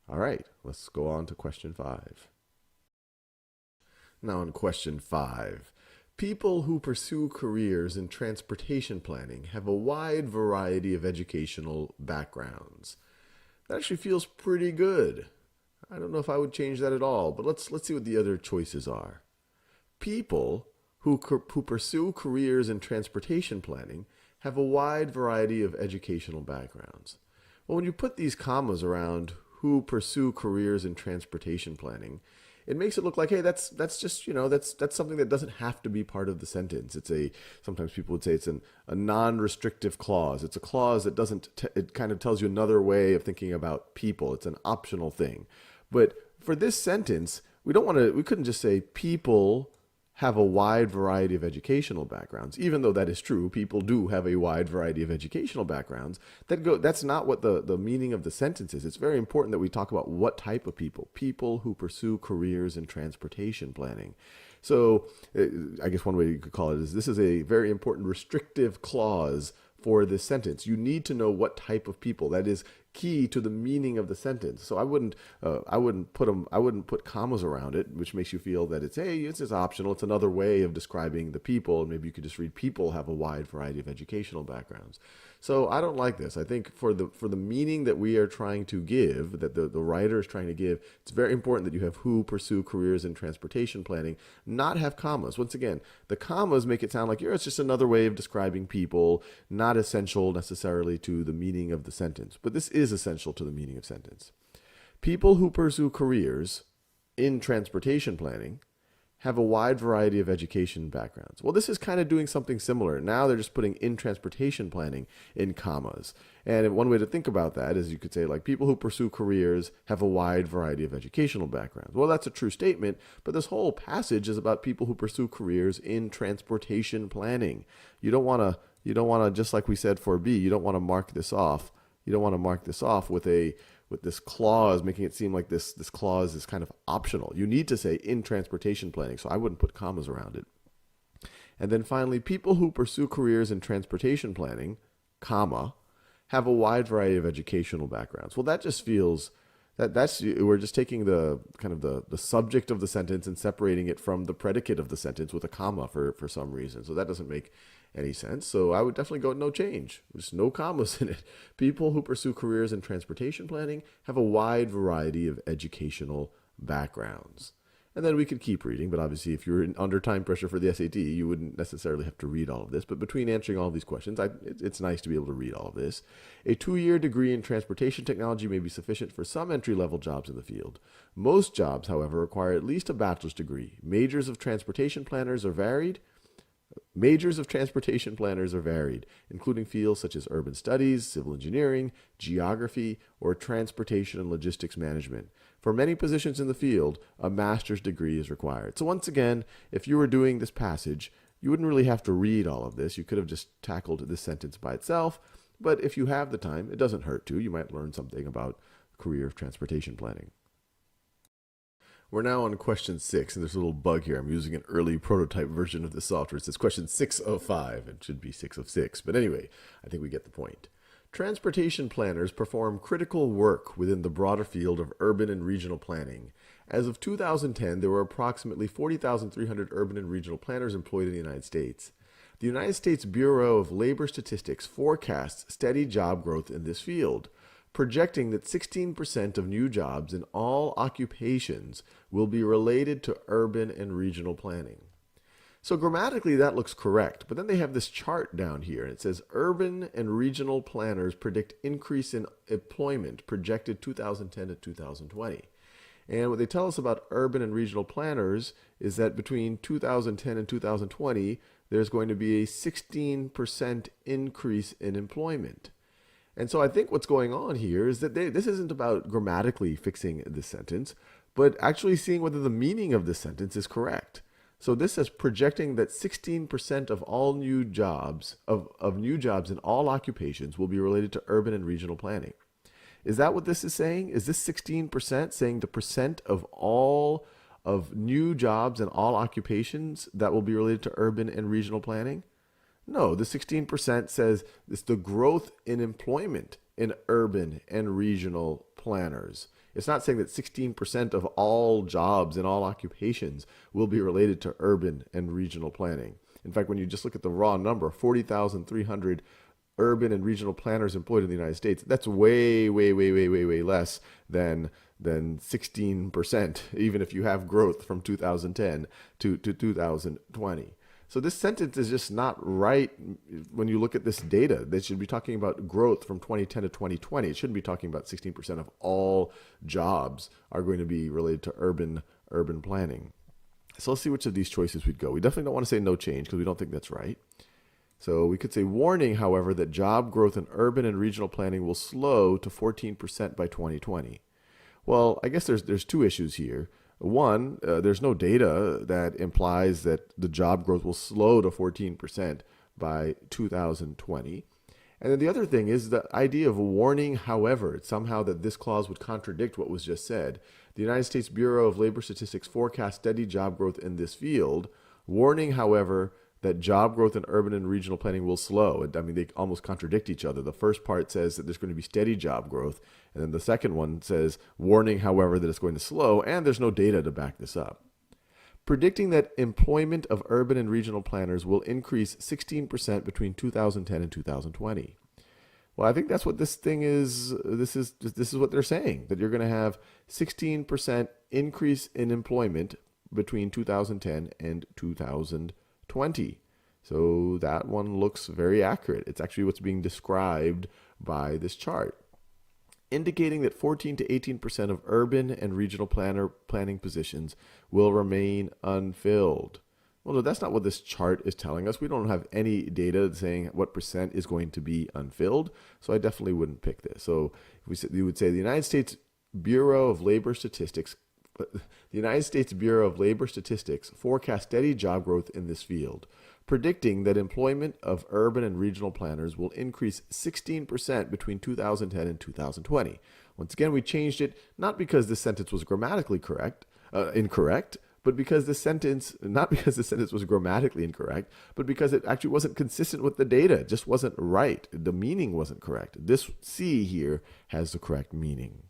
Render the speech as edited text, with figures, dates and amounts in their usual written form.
All right, let's go on to question 5. Now, in question 5, people who pursue careers in transportation planning have a wide variety of educational backgrounds. That actually feels pretty good. I don't know if I would change that at all, but let's see what the other choices are. People who pursue careers in transportation planning have a wide variety of educational backgrounds. Well, when you put these commas around who pursue careers in transportation planning, it makes it look like, hey, that's just that's something that doesn't have to be part of the sentence. Sometimes people would say it's a non-restrictive clause. It's a clause that doesn't it kind of tells you another way of thinking about people. It's an optional thing. But for this sentence, we couldn't just say people have a wide variety of educational backgrounds. Even though that is true, people do have a wide variety of educational backgrounds. That's not what the meaning of the sentence is. It's very important that we talk about what type of people. People who pursue careers in transportation planning. So I guess one way you could call it is this is a very important restrictive clause for this sentence. You need to know what type of people. That is key to the meaning of the sentence. So I wouldn't put commas around it, which makes you feel that it's just optional. It's another way of describing the people. Maybe you could just read people have a wide variety of educational backgrounds. So I don't like this. I think for the meaning that we are trying to give, that the writer is trying to give, it's very important that you have who pursue careers in transportation planning, not have commas. Once again, the commas make it sound like it's just another way of describing people, not essential necessarily to the meaning of the sentence. But this is essential to the meaning of sentence. People who pursue careers in transportation planning have a wide variety of education backgrounds. Well, this is kind of doing something similar. Now they're just putting in transportation planning in commas. And one way to think about that is you could say, like, people who pursue careers have a wide variety of educational backgrounds. Well, that's a true statement, but this whole passage is about people who pursue careers in transportation planning. You don't want to, just like we said for B, you don't want to mark this off. You don't want to mark this off with this clause, making it seem like this clause is kind of optional. You need to say in transportation planning, so I wouldn't put commas around it. And then finally, people who pursue careers in transportation planning, comma, have a wide variety of educational backgrounds. Well, that just feels we're just taking the kind of the subject of the sentence and separating it from the predicate of the sentence with a comma for some reason. So that doesn't make any sense. So I would definitely go no change. Just no commas in it. People who pursue careers in transportation planning have a wide variety of educational backgrounds. And then we could keep reading, but obviously if you're under time pressure for the SAT, you wouldn't necessarily have to read all of this. But between answering all of these questions, it's nice to be able to read all of this. A 2-year degree in transportation technology may be sufficient for some entry-level jobs in the field. Most jobs, however, require at least a bachelor's degree. Majors of transportation planners are varied, including fields such as urban studies, civil engineering, geography, or transportation and logistics management. For many positions in the field, a master's degree is required. So once again, if you were doing this passage, you wouldn't really have to read all of this. You could have just tackled this sentence by itself. But if you have the time, it doesn't hurt to. You might learn something about career of transportation planning. We're now on question 6, and there's a little bug here. I'm using an early prototype version of this software. It says question 6 of 5. It should be 6 of 6. But anyway, I think we get the point. Transportation planners perform critical work within the broader field of urban and regional planning. As of 2010, there were approximately 40,300 urban and regional planners employed in the United States. The United States Bureau of Labor Statistics forecasts steady job growth in this field, projecting that 16% of new jobs in all occupations will be related to urban and regional planning. So grammatically, that looks correct. But then they have this chart down here, and it says urban and regional planners predict increase in employment projected 2010 to 2020. And what they tell us about urban and regional planners is that between 2010 and 2020, there's going to be a 16% increase in employment. And so I think what's going on here is that this isn't about grammatically fixing this sentence, but actually seeing whether the meaning of this sentence is correct. So this is projecting that 16% of all new jobs, of new jobs in all occupations will be related to urban and regional planning. Is that what this is saying? Is this 16% saying the percent of all of new jobs in all occupations that will be related to urban and regional planning? No, the 16% says it's the growth in employment in urban and regional planners. It's not saying that 16% of all jobs in all occupations will be related to urban and regional planning. In fact, when you just look at the raw number, 40,300 urban and regional planners employed in the United States, that's way less than 16%, even if you have growth from 2010 to 2020. So this sentence is just not right when you look at this data. They should be talking about growth from 2010 to 2020. It shouldn't be talking about 16% of all jobs are going to be related to urban planning. So let's see which of these choices we'd go. We definitely don't want to say no change because we don't think that's right. So we could say warning, however, that job growth in urban and regional planning will slow to 14% by 2020. Well, I guess there's two issues here. One, there's no data that implies that the job growth will slow to 14% by 2020. And then the other thing is the idea of warning, however, somehow that this clause would contradict what was just said. The United States Bureau of Labor Statistics forecasts steady job growth in this field. Warning, however, that job growth in urban and regional planning will slow. I mean, they almost contradict each other. The first part says that there's going to be steady job growth, and then the second one says, warning, however, that it's going to slow, and there's no data to back this up. Predicting that employment of urban and regional planners will increase 16% between 2010 and 2020. Well, I think that's what this thing is. This is what they're saying, that you're going to have 16% increase in employment between 2010 and 2020. So that one looks very accurate. It's actually what's being described by this chart, indicating that 14 to 18% of urban and regional planning positions will remain unfilled. Well, no, that's not what this chart is telling us. We don't have any data saying what percent is going to be unfilled, so I definitely wouldn't pick this. So you would say the United States Bureau of Labor Statistics forecast steady job growth in this field, predicting that employment of urban and regional planners will increase 16% between 2010 and 2020. Once again, we changed it not because this sentence was grammatically incorrect, but because not because the sentence was grammatically incorrect, but because it actually wasn't consistent with the data. It just wasn't right. The meaning wasn't correct. This C here has the correct meaning.